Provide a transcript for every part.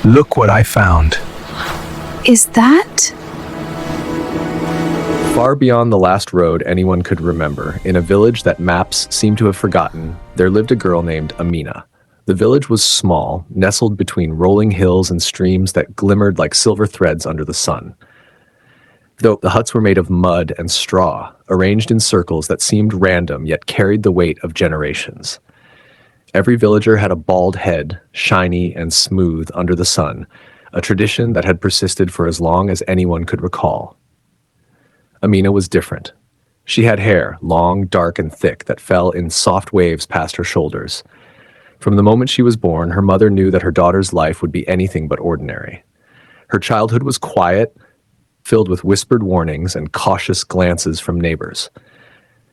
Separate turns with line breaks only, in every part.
Look what I found.
Is that?
Far beyond the last road anyone could remember, in a village that maps seem to have forgotten, there lived a girl named Amina. The village was small, nestled between rolling hills and streams that glimmered like silver threads under the sun. Though the huts were made of mud and straw, arranged in circles that seemed random yet carried the weight of generations. Every villager had a bald head, shiny and smooth under the sun, a tradition that had persisted for as long as anyone could recall. Amina was different. She had hair, long, dark, and thick, that fell in soft waves past her shoulders. From the moment she was born, her mother knew that her daughter's life would be anything but ordinary. Her childhood was quiet, filled with whispered warnings and cautious glances from neighbors.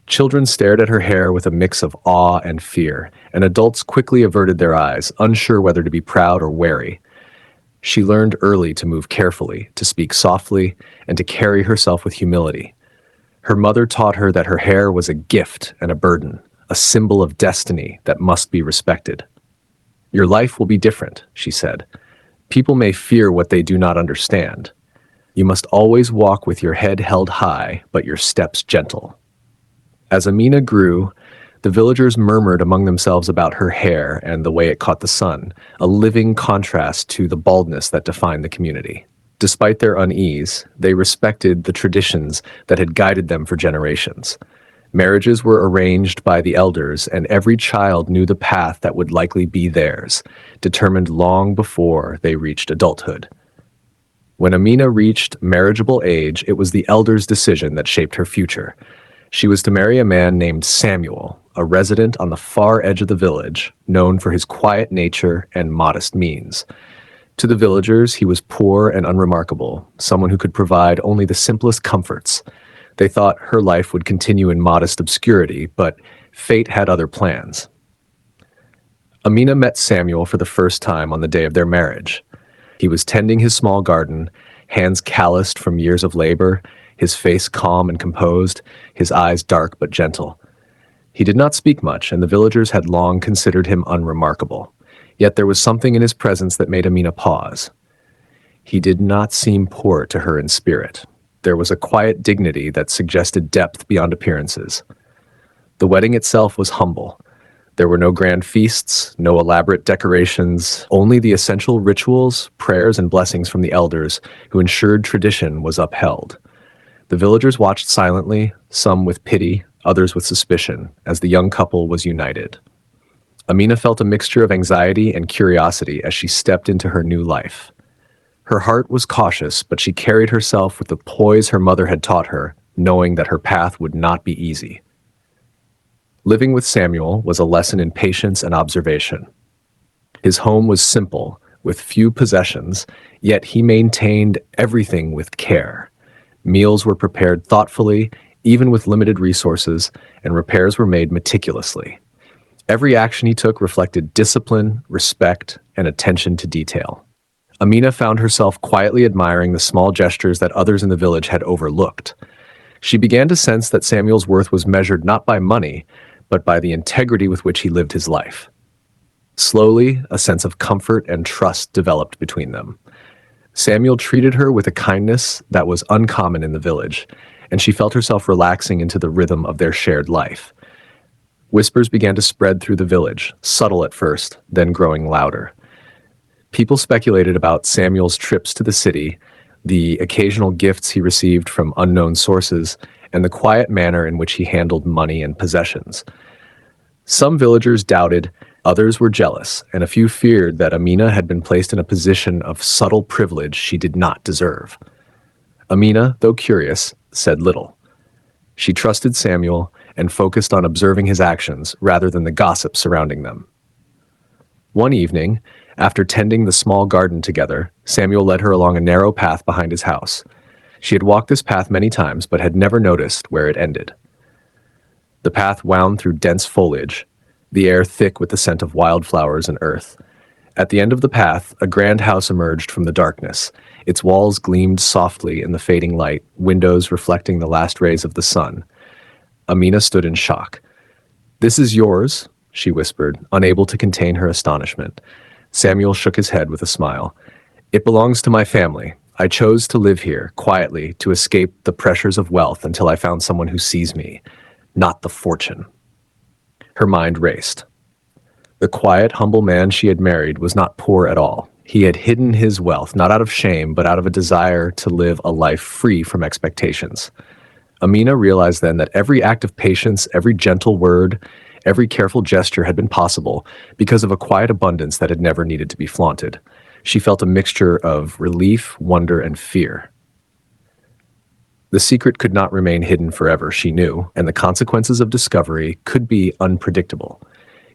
Children stared at her hair with a mix of awe and fear, and adults quickly averted their eyes, unsure whether to be proud or wary. She learned early to move carefully, to speak softly, and to carry herself with humility. Her mother taught her that her hair was a gift and a burden, a symbol of destiny that must be respected. "Your life will be different," she said. "People may fear what they do not understand. You must always walk with your head held high, but your steps gentle." As Amina grew, the villagers murmured among themselves about her hair and the way it caught the sun, a living contrast to the baldness that defined the community. Despite their unease, they respected the traditions that had guided them for generations. Marriages were arranged by the elders, and every child knew the path that would likely be theirs, determined long before they reached adulthood. When Amina reached marriageable age, it was the elders' decision that shaped her future. She was to marry a man named Samuel, a resident on the far edge of the village, known for his quiet nature and modest means. To the villagers, he was poor and unremarkable, someone who could provide only the simplest comforts. They thought her life would continue in modest obscurity, but fate had other plans. Amina met Samuel for the first time on the day of their marriage. He was tending his small garden, hands calloused from years of labor, his face calm and composed, his eyes dark but gentle. He did not speak much, and the villagers had long considered him unremarkable. Yet there was something in his presence that made Amina pause. He did not seem poor to her in spirit. There was a quiet dignity that suggested depth beyond appearances. The wedding itself was humble. There were no grand feasts, no elaborate decorations, only the essential rituals, prayers, and blessings from the elders who ensured tradition was upheld. The villagers watched silently, some with pity, others with suspicion, as the young couple was united. Amina felt a mixture of anxiety and curiosity as she stepped into her new life. Her heart was cautious, but she carried herself with the poise her mother had taught her, knowing that her path would not be easy. Living with Samuel was a lesson in patience and observation. His home was simple, with few possessions, yet he maintained everything with care. Meals were prepared thoughtfully, even with limited resources, and repairs were made meticulously. Every action he took reflected discipline, respect, and attention to detail. Amina found herself quietly admiring the small gestures that others in the village had overlooked. She began to sense that Samuel's worth was measured not by money, but by the integrity with which he lived his life. Slowly, a sense of comfort and trust developed between them. Samuel treated her with a kindness that was uncommon in the village, and she felt herself relaxing into the rhythm of their shared life. Whispers began to spread through the village, subtle at first, then growing louder. People speculated about Samuel's trips to the city, the occasional gifts he received from unknown sources, and the quiet manner in which he handled money and possessions. Some villagers doubted, others were jealous, and a few feared that Amina had been placed in a position of subtle privilege she did not deserve. Amina, though curious, said little. She trusted Samuel and focused on observing his actions rather than the gossip surrounding them. One evening, after tending the small garden together, Samuel led her along a narrow path behind his house. She had walked this path many times, but had never noticed where it ended. The path wound through dense foliage, the air thick with the scent of wildflowers and earth. At the end of the path, a grand house emerged from the darkness. Its walls gleamed softly in the fading light, windows reflecting the last rays of the sun. Amina stood in shock. "This is yours," she whispered, unable to contain her astonishment. Samuel shook his head with a smile. It belongs to my family. I chose to live here, quietly, to escape the pressures of wealth until I found someone who sees me, not the fortune. Her mind raced. The quiet, humble man she had married was not poor at all. He had hidden his wealth, not out of shame, but out of a desire to live a life free from expectations. Amina realized then that every act of patience, every gentle word, every careful gesture had been possible because of a quiet abundance that had never needed to be flaunted. She felt a mixture of relief, wonder, and fear. The secret could not remain hidden forever, she knew, and the consequences of discovery could be unpredictable.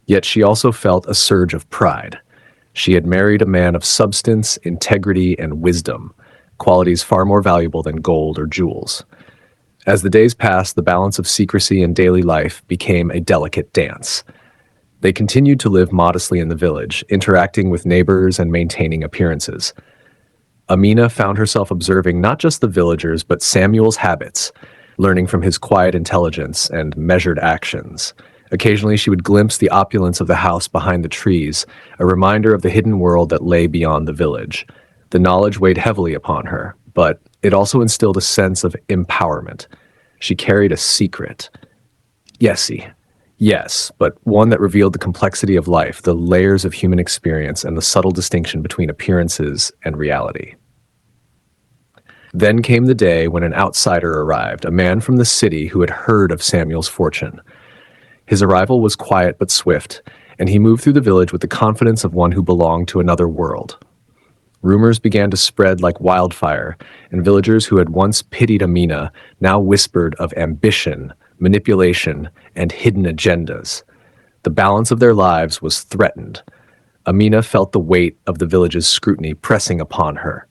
Yet she also felt a surge of pride. She had married a man of substance, integrity, and wisdom, qualities far more valuable than gold or jewels. As the days passed, the balance of secrecy and daily life became a delicate dance. They continued to live modestly in the village, interacting with neighbors and maintaining appearances. Amina found herself observing not just the villagers, but Samuel's habits, learning from his quiet intelligence and measured actions. Occasionally, she would glimpse the opulence of the house behind the trees, a reminder of the hidden world that lay beyond the village. The knowledge weighed heavily upon her, but it also instilled a sense of empowerment. She carried a secret. Yes, but one that revealed the complexity of life, the layers of human experience, and the subtle distinction between appearances and reality. Then came the day when an outsider arrived, a man from the city who had heard of Samuel's fortune. His arrival was quiet but swift, and he moved through the village with the confidence of one who belonged to another world. Rumors began to spread like wildfire, and villagers who had once pitied Amina now whispered of ambition, manipulation, and hidden agendas. The balance of their lives was threatened. Amina felt the weight of the village's scrutiny pressing upon her.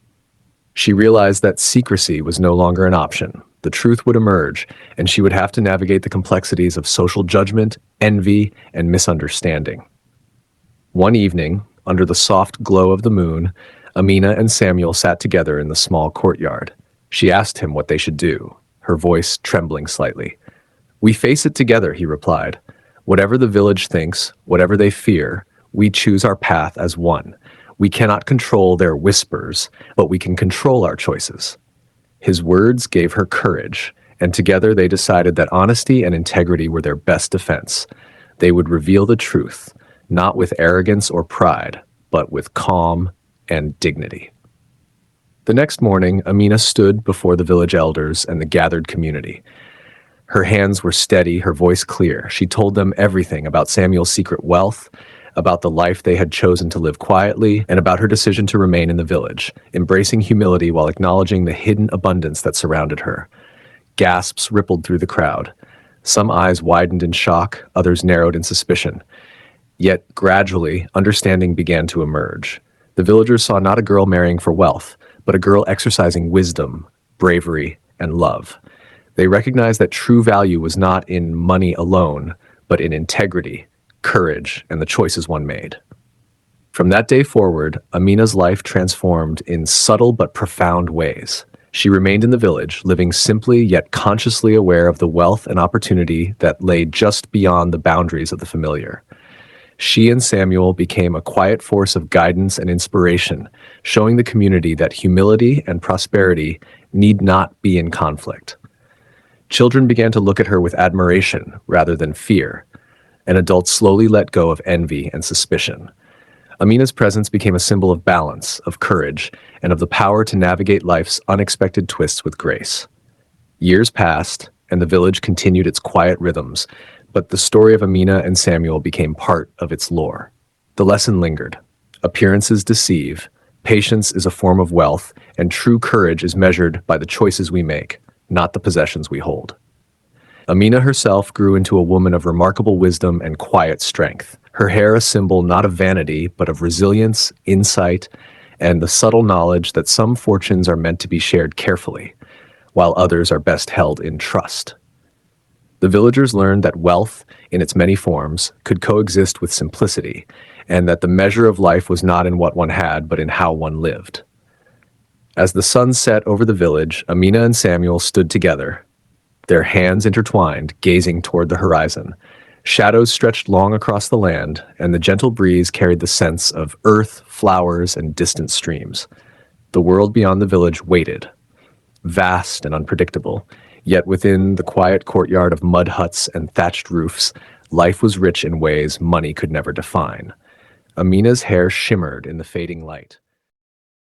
She realized that secrecy was no longer an option. The truth would emerge, and she would have to navigate the complexities of social judgment, envy, and misunderstanding. One evening, under the soft glow of the moon, Amina and Samuel sat together in the small courtyard. She asked him what they should do, her voice trembling slightly. "We face it together," he replied. "Whatever the village thinks, whatever they fear, we choose our path as one. We cannot control their whispers, but we can control our choices." His words gave her courage, and together they decided that honesty and integrity were their best defense. They would reveal the truth, not with arrogance or pride, but with calm and dignity. The next morning, Amina stood before the village elders and the gathered community. Her hands were steady, her voice clear. She told them everything about Samuel's secret wealth, about the life they had chosen to live quietly, and about her decision to remain in the village, embracing humility while acknowledging the hidden abundance that surrounded her. Gasps rippled through the crowd. Some eyes widened in shock, others narrowed in suspicion. Yet, gradually, understanding began to emerge. The villagers saw not a girl marrying for wealth, but a girl exercising wisdom, bravery, and love. They recognized that true value was not in money alone, but in integrity, courage, and the choices one made. From that day forward, Amina's life transformed in subtle but profound ways. She remained in the village, living simply yet consciously aware of the wealth and opportunity that lay just beyond the boundaries of the familiar. She and Samuel became a quiet force of guidance and inspiration, showing the community that humility and prosperity need not be in conflict. Children began to look at her with admiration rather than fear, and adults slowly let go of envy and suspicion. Amina's presence became a symbol of balance, of courage, and of the power to navigate life's unexpected twists with grace. Years passed, and the village continued its quiet rhythms, but the story of Amina and Samuel became part of its lore. The lesson lingered. Appearances deceive, patience is a form of wealth, and true courage is measured by the choices we make, not the possessions we hold. Amina herself grew into a woman of remarkable wisdom and quiet strength, her hair a symbol not of vanity, but of resilience, insight, and the subtle knowledge that some fortunes are meant to be shared carefully, while others are best held in trust. The villagers learned that wealth, in its many forms, could coexist with simplicity, and that the measure of life was not in what one had, but in how one lived. As the sun set over the village, Amina and Samuel stood together, their hands intertwined, gazing toward the horizon. Shadows stretched long across the land, and the gentle breeze carried the scents of earth, flowers, and distant streams. The world beyond the village waited, vast and unpredictable. Yet within the quiet courtyard of mud huts and thatched roofs, life was rich in ways money could never define. Amina's hair shimmered in the fading light.